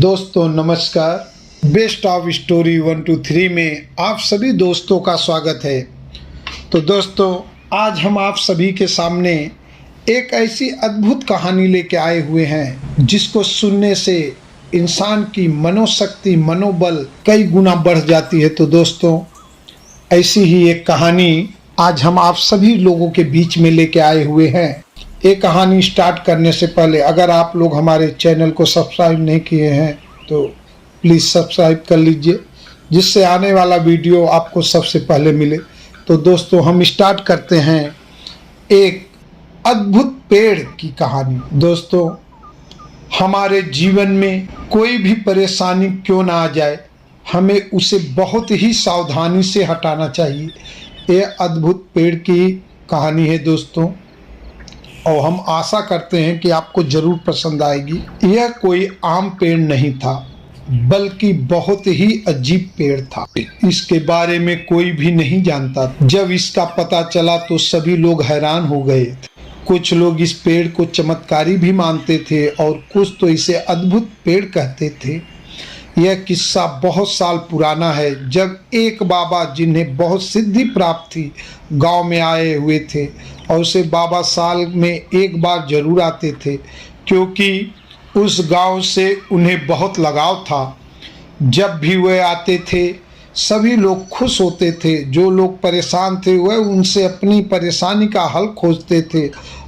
दोस्तों नमस्कार। Best of story 1 2 3 में आप सभी दोस्तों का स्वागत है। तो दोस्तों आज हम आप सभी के सामने एक ऐसी अद्भुत कहानी लेके आए हुए हैं जिसको सुनने से इंसान की मनोशक्ति मनोबल कई गुना बढ़ जाती है। तो दोस्तों ऐसी ही एक कहानी आज हम आप सभी लोगों के बीच में लेके आए हुए हैं। ये कहानी स्टार्ट करने से पहले अगर आप लोग हमारे चैनल को सब्सक्राइब नहीं किए हैं तो प्लीज़ सब्सक्राइब कर लीजिए, जिससे आने वाला वीडियो आपको सबसे पहले मिले। तो दोस्तों हम स्टार्ट करते हैं एक अद्भुत पेड़ की कहानी। दोस्तों हमारे जीवन में कोई भी परेशानी क्यों ना आ जाए, हमें उसे बहुत ही सावधानी से हटाना चाहिए। ये अद्भुत पेड़ की कहानी है दोस्तों, और हम आशा करते हैं कि आपको जरूर पसंद आएगी। यह कोई आम पेड़ नहीं था, बल्कि बहुत ही अजीब पेड़ था। इसके बारे में कोई भी नहीं जानता। जब इसका पता चला तो सभी लोग हैरान हो गए। कुछ लोग इस पेड़ को चमत्कारी भी मानते थे और कुछ तो इसे अद्भुत पेड़ कहते थे। यह किस्सा बहुत साल पुराना है, जब एक बाबा जिन्हें बहुत सिद्धि प्राप्त थी गांव में आए हुए थे। और उसे बाबा साल में एक बार जरूर आते थे, क्योंकि उस गांव से उन्हें बहुत लगाव था। जब भी वह आते थे सभी लोग खुश होते थे। जो लोग परेशान थे वह उनसे अपनी परेशानी का हल खोजते थे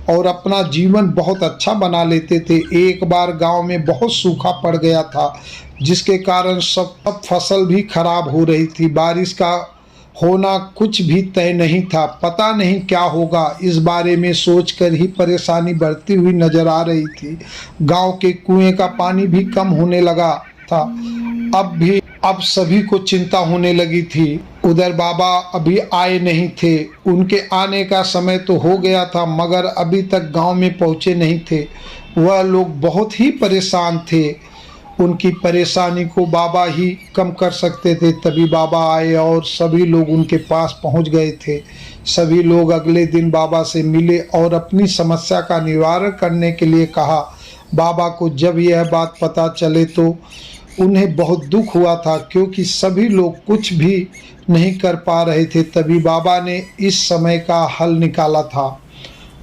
और अपना जीवन बहुत अच्छा बना लेते थे। एक बार गांव में बहुत सूखा पड़ गया था, जिसके कारण सब फसल भी खराब हो रही थी। बारिश का होना कुछ भी तय नहीं था। पता नहीं क्या होगा, इस बारे में सोचकर ही परेशानी बढ़ती हुई नजर आ रही थी। गांव के कुएं का पानी भी कम होने लगा था। अब सभी को चिंता होने लगी थी। उधर बाबा अभी आए नहीं थे। उनके आने का समय तो हो गया था, मगर अभी तक गांव में पहुंचे नहीं थे। वह लोग बहुत ही परेशान थे। उनकी परेशानी को बाबा ही कम कर सकते थे। तभी बाबा आए और सभी लोग उनके पास पहुंच गए थे। सभी लोग अगले दिन बाबा से मिले और अपनी समस्या का निवारण करने के लिए कहा। बाबा को जब यह बात पता चले तो उन्हें बहुत दुख हुआ था, क्योंकि सभी लोग कुछ भी नहीं कर पा रहे थे। तभी बाबा ने इस समय का हल निकाला था।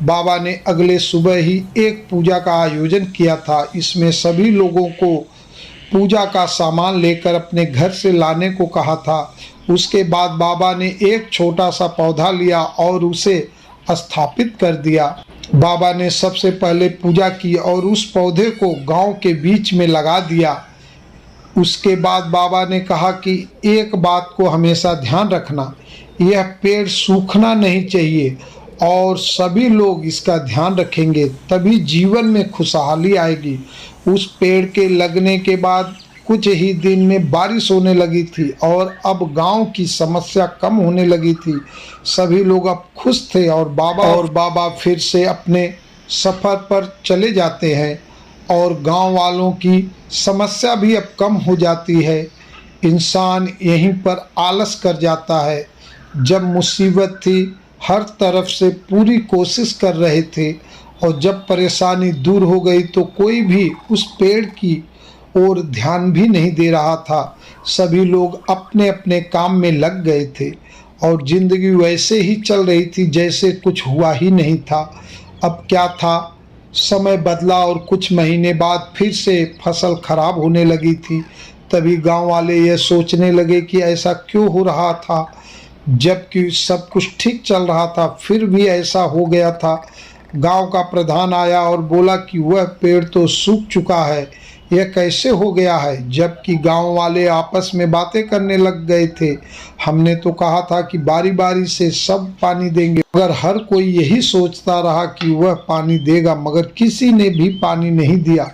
बाबा ने अगले सुबह ही एक पूजा का आयोजन किया था। इसमें सभी लोगों को पूजा का सामान लेकर अपने घर से लाने को कहा था। उसके बाद बाबा ने एक छोटा सा पौधा लिया और उसे स्थापित कर दिया। बाबा ने सबसे पहले पूजा की और उस पौधे को गांव के बीच में लगा दिया। उसके बाद बाबा ने कहा कि एक बात को हमेशा ध्यान रखना, यह पेड़ सूखना नहीं चाहिए और सभी लोग इसका ध्यान रखेंगे तभी जीवन में खुशहाली आएगी। उस पेड़ के लगने के बाद कुछ ही दिन में बारिश होने लगी थी और अब गांव की समस्या कम होने लगी थी। सभी लोग अब खुश थे और बाबा फिर से अपने सफ़र पर चले जाते हैं और गांव वालों की समस्या भी अब कम हो जाती है। इंसान यहीं पर आलस कर जाता है। जब मुसीबत थी हर तरफ से पूरी कोशिश कर रहे थे, और जब परेशानी दूर हो गई तो कोई भी उस पेड़ की ओर ध्यान भी नहीं दे रहा था। सभी लोग अपने अपने काम में लग गए थे और जिंदगी वैसे ही चल रही थी जैसे कुछ हुआ ही नहीं था। अब क्या था, समय बदला और कुछ महीने बाद फिर से फसल खराब होने लगी थी। तभी गांव वाले यह सोचने लगे कि ऐसा क्यों हो रहा था, जबकि सब कुछ ठीक चल रहा था, फिर भी ऐसा हो गया था। गांव का प्रधान आया और बोला कि वह पेड़ तो सूख चुका है, यह कैसे हो गया है। जबकि गांव वाले आपस में बातें करने लग गए थे। हमने तो कहा था कि बारी बारी से सब पानी देंगे, मगर हर कोई यही सोचता रहा कि वह पानी देगा, मगर किसी ने भी पानी नहीं दिया।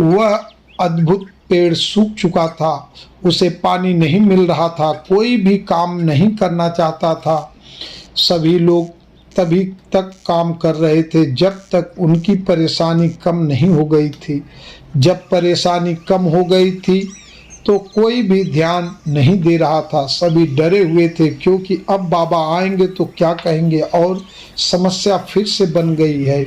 वह अद्भुत पेड़ सूख चुका था, उसे पानी नहीं मिल रहा था, कोई भी काम नहीं करना चाहता था। सभी लोग तभी तक काम कर रहे थे जब तक उनकी परेशानी कम नहीं हो गई थी। जब परेशानी कम हो गई थी तो कोई भी ध्यान नहीं दे रहा था। सभी डरे हुए थे, क्योंकि अब बाबा आएंगे तो क्या कहेंगे, और समस्या फिर से बन गई है।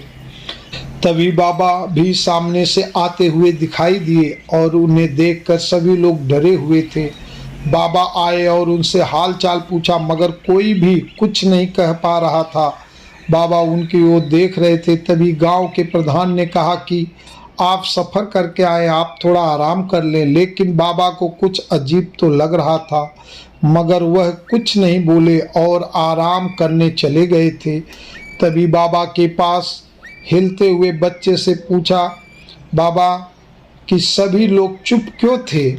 तभी बाबा भी सामने से आते हुए दिखाई दिए और उन्हें देखकर सभी लोग डरे हुए थे। बाबा आए और उनसे हाल चाल पूछा, मगर कोई भी कुछ नहीं कह पा रहा था। बाबा उनकी ओर देख रहे थे। तभी गांव के प्रधान ने कहा कि आप सफ़र करके आए, आप थोड़ा आराम कर लें। लेकिन बाबा को कुछ अजीब तो लग रहा था, मगर वह कुछ नहीं बोले और आराम करने चले गए थे। तभी बाबा के पास हिलते हुए बच्चे से पूछा, बाबा कि सभी लोग चुप क्यों थे?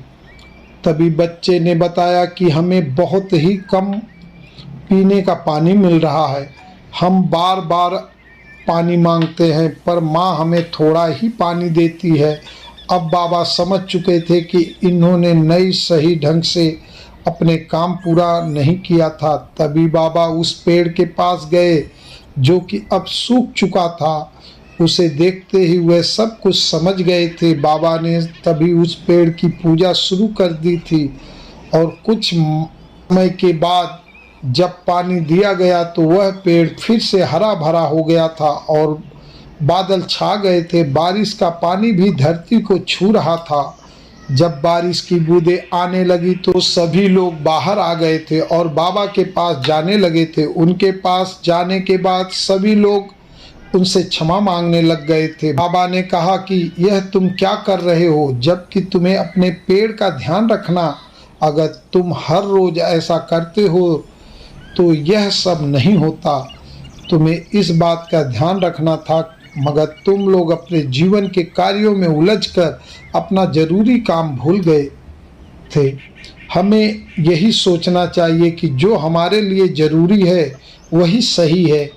तभी बच्चे ने बताया कि हमें बहुत ही कम पीने का पानी मिल रहा है। हम बार बार पानी मांगते हैं पर माँ हमें थोड़ा ही पानी देती है। अब बाबा समझ चुके थे कि इन्होंने नई सही ढंग से अपने काम पूरा नहीं किया था। तभी बाबा उस पेड़ के पास गए जो कि अब सूख चुका था। उसे देखते ही वह सब कुछ समझ गए थे। बाबा ने तभी उस पेड़ की पूजा शुरू कर दी थी और कुछ समय के बाद जब पानी दिया गया तो वह पेड़ फिर से हरा भरा हो गया था और बादल छा गए थे। बारिश का पानी भी धरती को छू रहा था। जब बारिश की बूंदें आने लगी तो सभी लोग बाहर आ गए थे और बाबा के पास जाने लगे थे। उनके पास जाने के बाद सभी लोग उनसे क्षमा मांगने लग गए थे। बाबा ने कहा कि यह तुम क्या कर रहे हो, जबकि तुम्हें अपने पेड़ का ध्यान रखना। अगर तुम हर रोज ऐसा करते हो तो यह सब नहीं होता। तुम्हें इस बात का ध्यान रखना था, मगर तुम लोग अपने जीवन के कार्यों में उलझकर अपना जरूरी काम भूल गए थे। हमें यही सोचना चाहिए कि जो हमारे लिए जरूरी है वही सही है।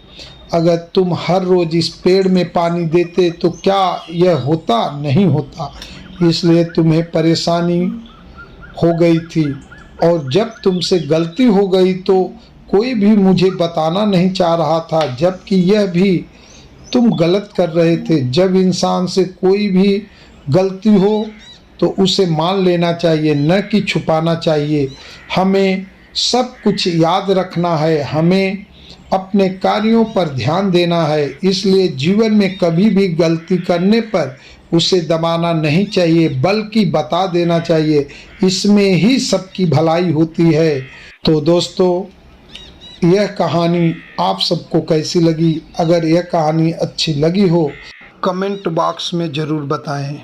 अगर तुम हर रोज इस पेड़ में पानी देते तो क्या यह होता? नहीं होता। इसलिए तुम्हें परेशानी हो गई थी और जब तुमसे गलती हो गई तो कोई भी मुझे बताना नहीं चाह रहा था, जबकि यह भी तुम गलत कर रहे थे। जब इंसान से कोई भी गलती हो तो उसे मान लेना चाहिए, न कि छुपाना चाहिए। हमें सब कुछ याद रखना है, हमें अपने कार्यों पर ध्यान देना है। इसलिए जीवन में कभी भी गलती करने पर उसे दबाना नहीं चाहिए, बल्कि बता देना चाहिए। इसमें ही सबकी भलाई होती है। तो दोस्तों, यह कहानी आप सबको कैसी लगी? अगर यह कहानी अच्छी लगी हो कमेंट बॉक्स में ज़रूर बताएं।